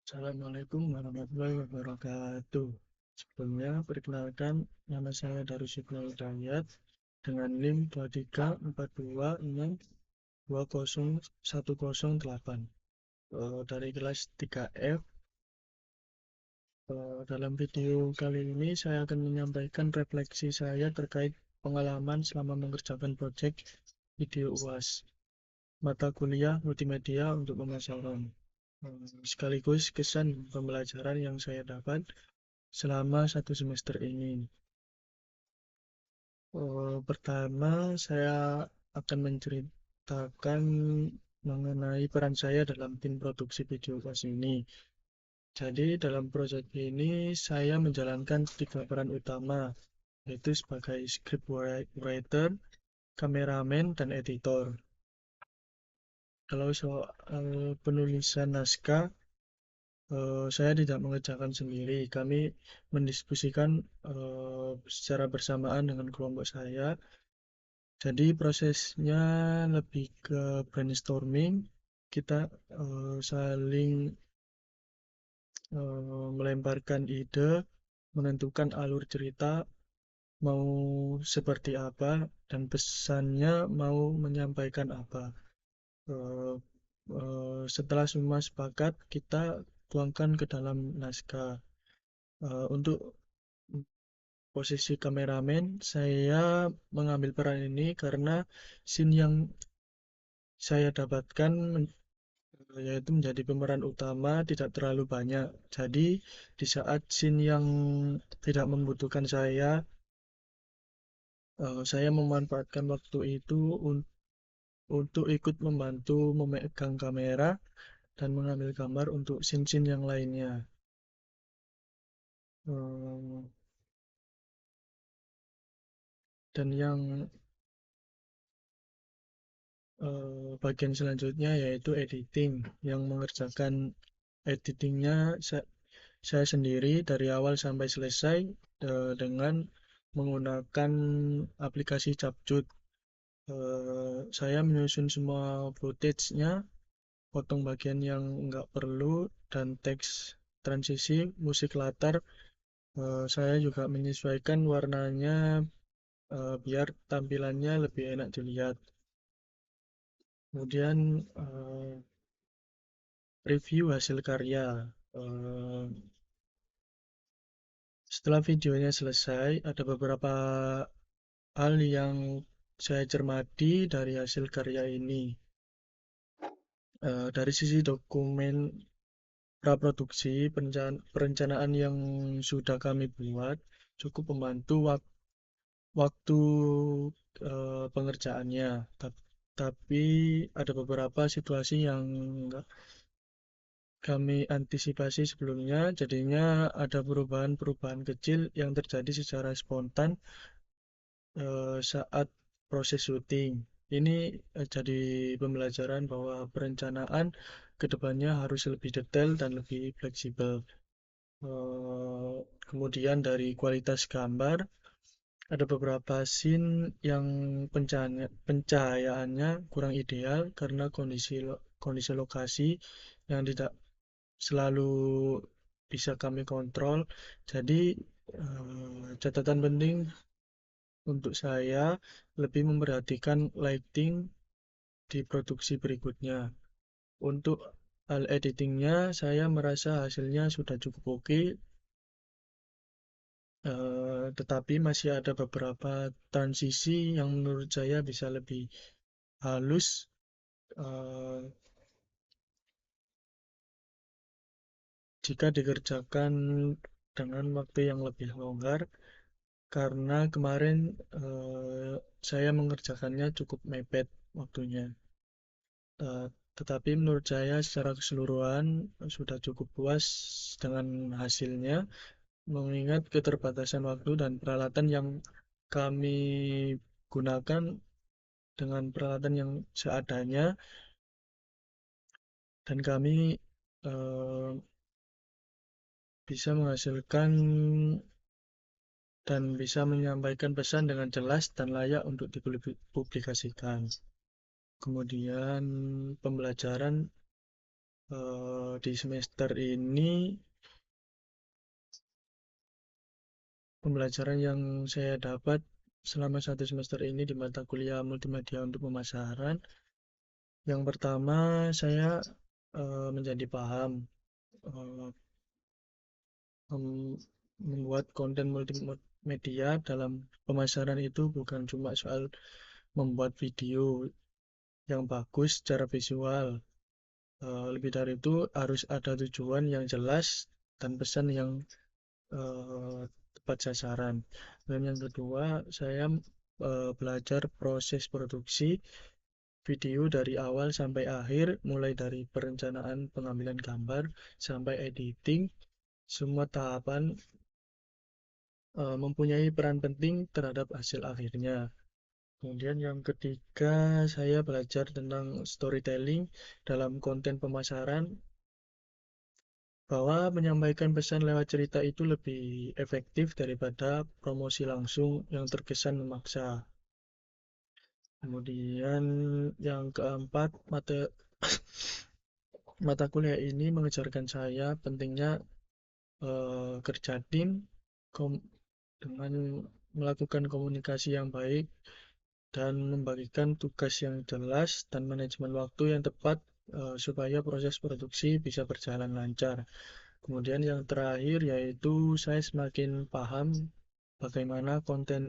Assalamualaikum warahmatullahi wabarakatuh. Sebelumnya, perkenalkan nama saya Darusibnu Hidayat dengan NIM 23426201008 dari kelas 3F. Dalam video kali ini saya akan menyampaikan refleksi saya terkait pengalaman selama mengerjakan proyek video UAS mata kuliah multimedia untuk pemasaran. Sekaligus kesan pembelajaran yang saya dapat selama 1 semester ini. Pertama, saya akan menceritakan mengenai peran saya dalam tim produksi video kelas ini. Jadi, dalam proyek ini saya menjalankan 3 peran utama, yaitu sebagai script writer, kameramen, dan editor. Kalau soal penulisan naskah, saya tidak mengerjakan sendiri. Kami mendiskusikan secara bersamaan dengan kelompok saya. Jadi prosesnya lebih ke brainstorming. Kita saling melemparkan ide, menentukan alur cerita mau seperti apa dan pesannya mau menyampaikan apa. Eh, Setelah semua sepakat, kita tuangkan ke dalam naskah. Untuk posisi kameramen, saya mengambil peran ini karena scene yang saya dapatkan yaitu menjadi pemeran utama tidak terlalu banyak. Jadi di saat scene yang tidak membutuhkan saya memanfaatkan waktu itu untuk ikut membantu memegang kamera dan mengambil gambar untuk scene-scene yang lainnya. Eh, dan yang bagian selanjutnya yaitu editing, yang mengerjakan editingnya saya sendiri dari awal sampai selesai dengan menggunakan aplikasi Capcut. Saya menyusun semua footage-nya, potong bagian yang nggak perlu, dan teks transisi, musik latar. Saya juga menyesuaikan warnanya biar tampilannya lebih enak dilihat. Kemudian review hasil karya. Eh, Setelah videonya selesai, ada beberapa hal yang saya cermati dari hasil karya ini. Dari sisi dokumen praproduksi, perencanaan yang sudah kami buat cukup membantu waktu pengerjaannya. Tapi ada beberapa situasi yang nggak kami antisipasi sebelumnya, jadinya ada perubahan-perubahan kecil yang terjadi secara spontan saat proses syuting. Ini jadi pembelajaran bahwa perencanaan kedepannya harus lebih detail dan lebih fleksibel. Kemudian dari kualitas gambar, ada beberapa scene yang pencahayaannya kurang ideal karena kondisi lokasi yang tidak selalu bisa kami kontrol. Jadi, catatan penting untuk saya lebih memperhatikan lighting di produksi berikutnya. Untuk hal editingnya, saya merasa hasilnya sudah cukup oke, tetapi masih ada beberapa transisi yang menurut saya bisa lebih halus eh, jika dikerjakan dengan waktu yang lebih longgar. Karena kemarin saya mengerjakannya cukup mepet waktunya. Eh, tetapi menurut saya secara keseluruhan sudah cukup puas dengan hasilnya, mengingat keterbatasan waktu dan peralatan yang kami gunakan dengan peralatan yang seadanya, dan kami eh, bisa menghasilkan dan bisa menyampaikan pesan dengan jelas dan layak untuk dipublikasikan. Kemudian pembelajaran Di semester ini pembelajaran yang saya dapat selama 1 semester ini di mata kuliah multimedia untuk pemasaran. Yang pertama, saya menjadi paham eh, membuat konten multimedia dalam pemasaran itu bukan cuma soal membuat video yang bagus secara visual. Lebih dari itu harus ada tujuan yang jelas dan pesan yang tepat sasaran. Dan yang kedua, saya belajar proses produksi video dari awal sampai akhir, mulai dari perencanaan pengambilan gambar sampai editing. Semua tahapan mempunyai peran penting terhadap hasil akhirnya. Kemudian yang ketiga, saya belajar tentang storytelling dalam konten pemasaran, bahwa menyampaikan pesan lewat cerita itu lebih efektif daripada promosi langsung yang terkesan memaksa. Kemudian yang keempat, mata kuliah ini mengajarkan saya pentingnya kerja tim dengan melakukan komunikasi yang baik dan membagikan tugas yang jelas dan manajemen waktu yang tepat supaya proses produksi bisa berjalan lancar. Kemudian yang terakhir yaitu saya semakin paham bagaimana konten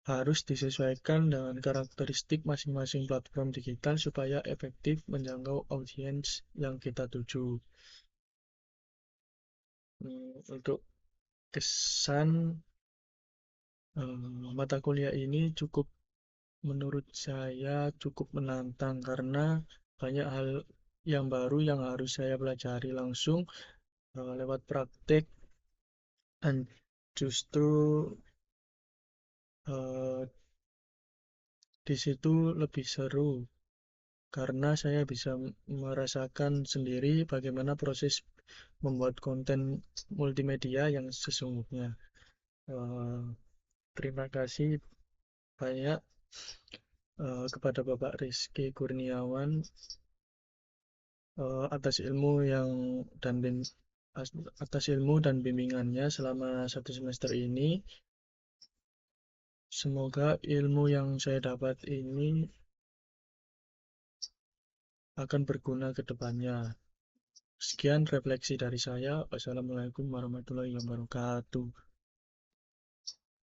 harus disesuaikan dengan karakteristik masing-masing platform digital supaya efektif menjangkau audiens yang kita tuju. Untuk kesan mata kuliah ini menurut saya cukup menantang karena banyak hal yang baru yang harus saya pelajari langsung lewat praktek, dan justru eh, di situ lebih seru karena saya bisa merasakan sendiri bagaimana proses membuat konten multimedia yang sesungguhnya. Eh, Terima kasih banyak kepada Bapak Rizky Kurniawan atas ilmu atas ilmu dan bimbingannya selama 1 semester ini. Semoga ilmu yang saya dapat ini akan berguna ke depannya. Sekian refleksi dari saya. Wassalamualaikum warahmatullahi wabarakatuh.